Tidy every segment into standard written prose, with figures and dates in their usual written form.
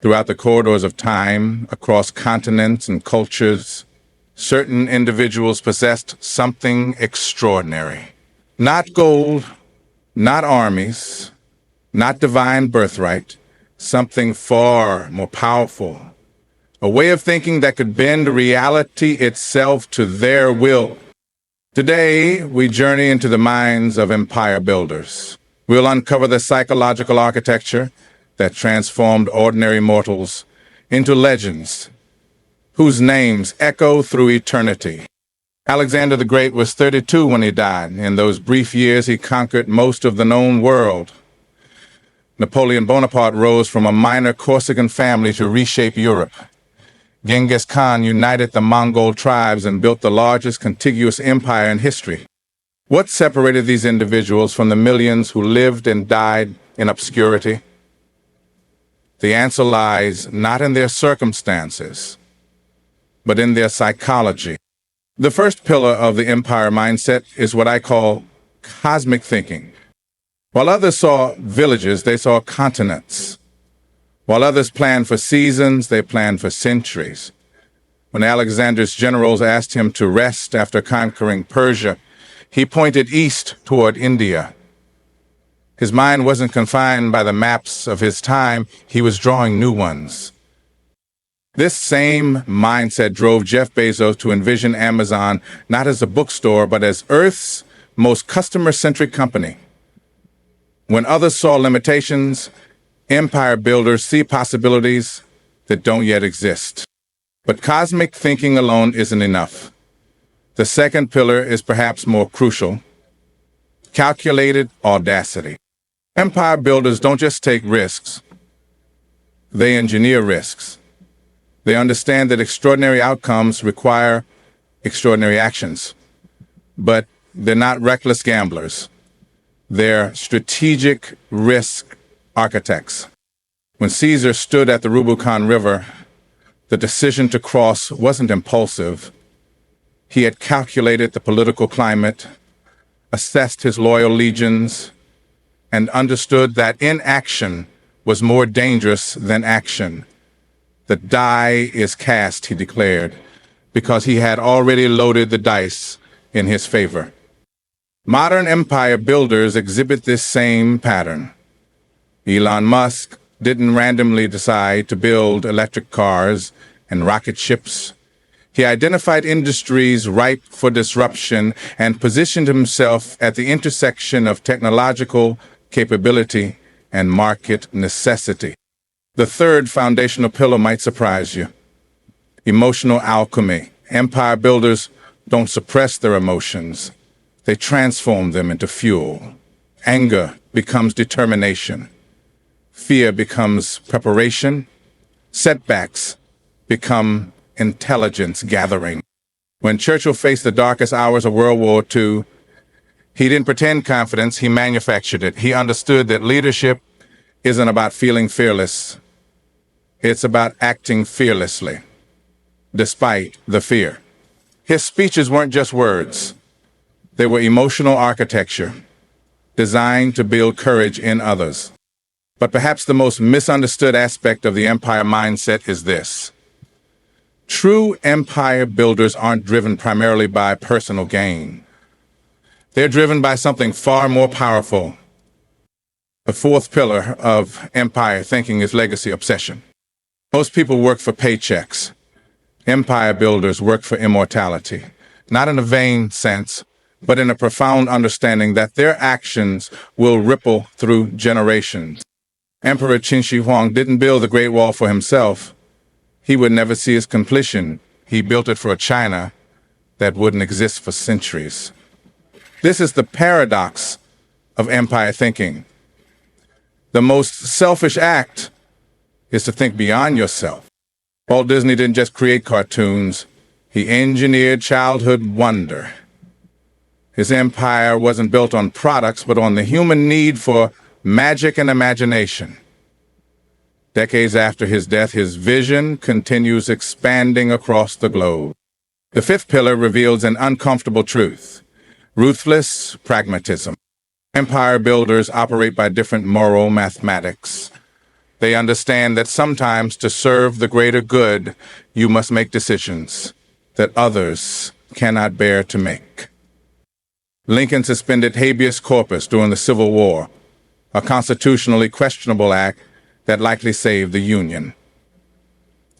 Throughout the corridors of time, across continents and cultures, certain individuals possessed something extraordinary. Not gold, not armies, not divine birthright, something far more powerful. A way of thinking that could bend reality itself to their will. Today, we journey into the minds of empire builders. We'll uncover the psychological architecture that transformed ordinary mortals into legends whose names echo through eternity. Alexander the Great was 32 when he died. In those brief years, he conquered most of the known world. Napoleon Bonaparte rose from a minor Corsican family to reshape Europe. Genghis Khan united the Mongol tribes and built the largest contiguous empire in history. What separated these individuals from the millions who lived and died in obscurity? The answer lies not in their circumstances, but in their psychology. The first pillar of the empire mindset is what I call cosmic thinking. While others saw villages, they saw continents. While others planned for seasons, they planned for centuries. When Alexander's generals asked him to rest after conquering Persia, he pointed east toward India. His mind wasn't confined by the maps of his time, he was drawing new ones. This same mindset drove Jeff Bezos to envision Amazon not as a bookstore, but as Earth's most customer-centric company. When others saw limitations, empire builders see possibilities that don't yet exist. But cosmic thinking alone isn't enough. The second pillar is perhaps more crucial: calculated audacity. Empire builders don't just take risks, they engineer risks. They understand that extraordinary outcomes require extraordinary actions. But they're not reckless gamblers. They're strategic risk architects. When Caesar stood at the Rubicon River, the decision to cross wasn't impulsive. He had calculated the political climate, assessed his loyal legions, and understood that inaction was more dangerous than action. The die is cast, he declared, because he had already loaded the dice in his favor. Modern empire builders exhibit this same pattern. Elon Musk didn't randomly decide to build electric cars and rocket ships. He identified industries ripe for disruption and positioned himself at the intersection of technological capability and market necessity. The third foundational pillar might surprise you: emotional alchemy. Empire builders don't suppress their emotions. They transform them into fuel. Anger becomes determination. Fear becomes preparation. Setbacks become intelligence gathering. When Churchill faced the darkest hours of World War II, he didn't pretend confidence, he manufactured it. He understood that leadership isn't about feeling fearless. It's about acting fearlessly, despite the fear. His speeches weren't just words. They were emotional architecture, designed to build courage in others. But perhaps the most misunderstood aspect of the empire mindset is this: true empire builders aren't driven primarily by personal gain. They're driven by something far more powerful. The fourth pillar of empire thinking is legacy obsession. Most people work for paychecks. Empire builders work for immortality, not in a vain sense, but in a profound understanding that their actions will ripple through generations. Emperor Qin Shi Huang didn't build the Great Wall for himself. He would never see its completion. He built it for a China that wouldn't exist for centuries. This is the paradox of empire thinking. The most selfish act is to think beyond yourself. Walt Disney didn't just create cartoons, he engineered childhood wonder. His empire wasn't built on products, but on the human need for magic and imagination. Decades after his death, his vision continues expanding across the globe. The fifth pillar reveals an uncomfortable truth: ruthless pragmatism. Empire builders operate by different moral mathematics. They understand that sometimes to serve the greater good, you must make decisions that others cannot bear to make. Lincoln suspended habeas corpus during the Civil War, a constitutionally questionable act that likely saved the Union.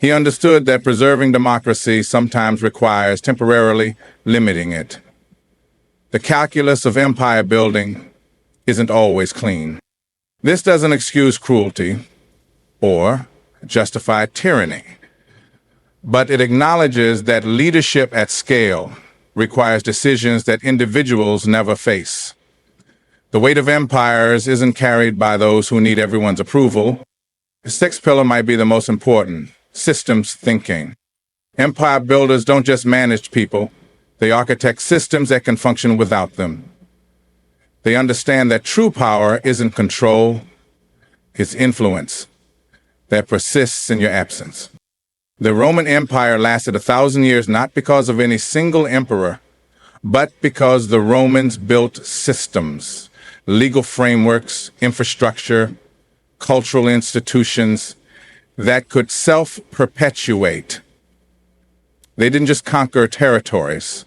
He understood that preserving democracy sometimes requires temporarily limiting it. The calculus of empire building isn't always clean. This doesn't excuse cruelty or justify tyranny, but it acknowledges that leadership at scale requires decisions that individuals never face. The weight of empires isn't carried by those who need everyone's approval. The sixth pillar might be the most important: systems thinking. Empire builders don't just manage people, they architect systems that can function without them. They understand that true power isn't control, it's influence that persists in your absence. The Roman Empire lasted 1,000 years not because of any single emperor, but because the Romans built systems, legal frameworks, infrastructure, cultural institutions that could self-perpetuate. They didn't just conquer territories.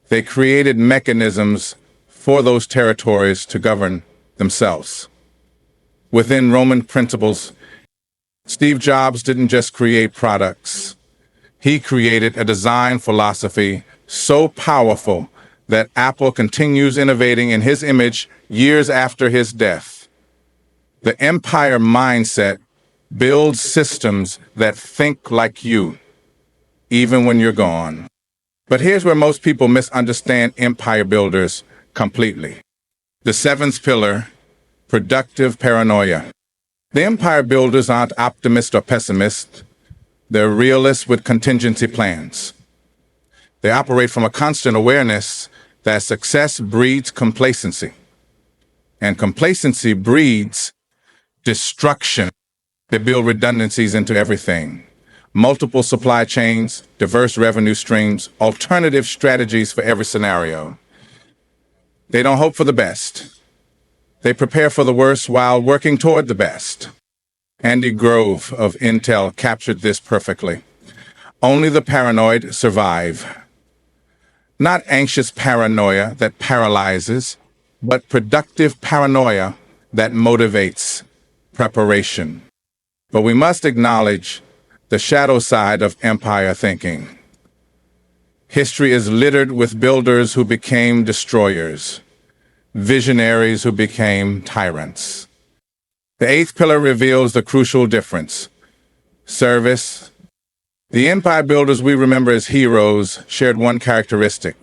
They created mechanisms for those territories to govern themselves. Within Roman principles, Steve Jobs didn't just create products. He created a design philosophy so powerful that Apple continues innovating in his image years after his death. The empire mindset builds systems that think like you, even when you're gone. But here's where most people misunderstand empire builders completely. The seventh pillar, productive paranoia. The empire builders aren't optimists or pessimists. They're realists with contingency plans. They operate from a constant awareness that success breeds complacency, and complacency breeds destruction. They build redundancies into everything. Multiple supply chains, diverse revenue streams, alternative strategies for every scenario. They don't hope for the best. They prepare for the worst while working toward the best. Andy Grove of Intel captured this perfectly. Only the paranoid survive. Not anxious paranoia that paralyzes, but productive paranoia that motivates preparation. But we must acknowledge the shadow side of empire thinking. History is littered with builders who became destroyers, visionaries who became tyrants. The eighth pillar reveals the crucial difference: service. The empire builders we remember as heroes shared one characteristic.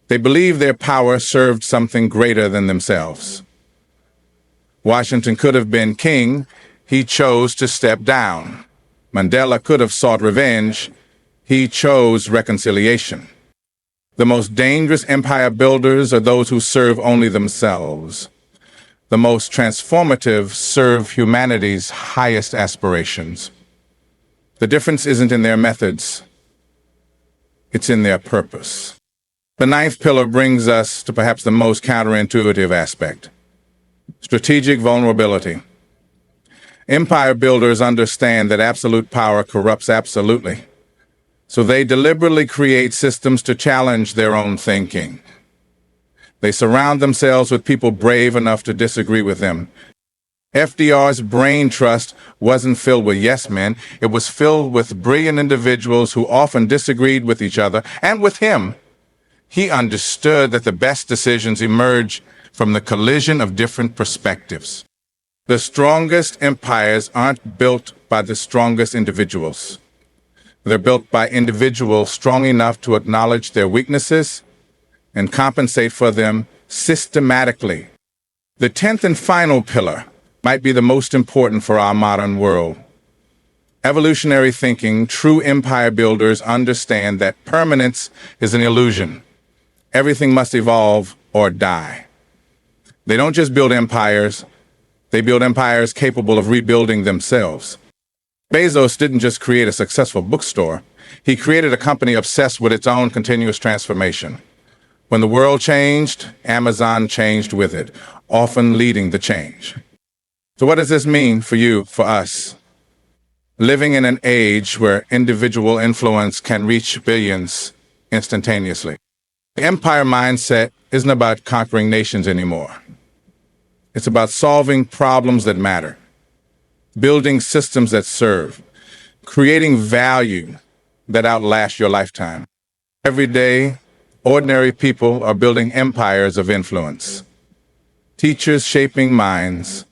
They believed their power served something greater than themselves. Washington could have been king. He chose to step down. Mandela could have sought revenge. He chose reconciliation. The most dangerous empire builders are those who serve only themselves. The most transformative serve humanity's highest aspirations. The difference isn't in their methods, it's in their purpose. The ninth pillar brings us to perhaps the most counterintuitive aspect: strategic vulnerability. Empire builders understand that absolute power corrupts absolutely, so they deliberately create systems to challenge their own thinking. They surround themselves with people brave enough to disagree with them. FDR's brain trust wasn't filled with yes men. It was filled with brilliant individuals who often disagreed with each other and with him. He understood that the best decisions emerge from the collision of different perspectives. The strongest empires aren't built by the strongest individuals. They're built by individuals strong enough to acknowledge their weaknesses and compensate for them systematically. The 10th and final pillar might be the most important for our modern world. Evolutionary thinking. True empire builders understand that permanence is an illusion. Everything must evolve or die. They don't just build empires, they build empires capable of rebuilding themselves. Bezos didn't just create a successful bookstore, he created a company obsessed with its own continuous transformation. When the world changed, Amazon changed with it, often leading the change. So what does this mean for you, for us? Living in an age where individual influence can reach billions instantaneously. The empire mindset isn't about conquering nations anymore. It's about solving problems that matter, building systems that serve, creating value that outlasts your lifetime. Every day, ordinary people are building empires of influence. Teachers shaping minds,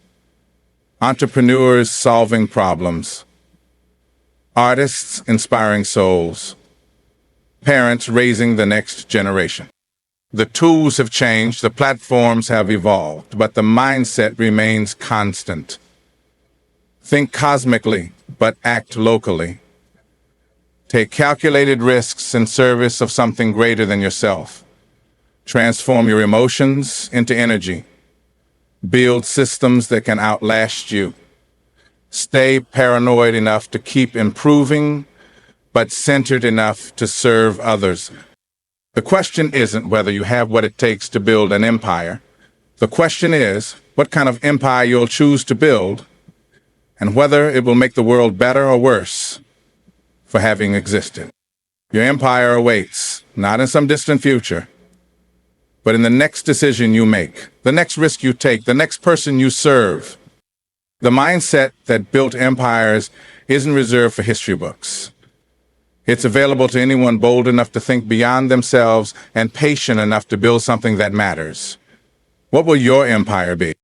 entrepreneurs solving problems, artists inspiring souls, parents raising the next generation. The tools have changed, the platforms have evolved, but the mindset remains constant. Think cosmically, but act locally. Take calculated risks in service of something greater than yourself. Transform your emotions into energy. Build systems that can outlast you. Stay paranoid enough to keep improving, but centered enough to serve others. The question isn't whether you have what it takes to build an empire. The question is what kind of empire you'll choose to build and whether it will make the world better or worse for having existed. Your empire awaits, not in some distant future, but in the next decision you make, the next risk you take, the next person you serve. The mindset that built empires isn't reserved for history books. It's available to anyone bold enough to think beyond themselves and patient enough to build something that matters. What will your empire be?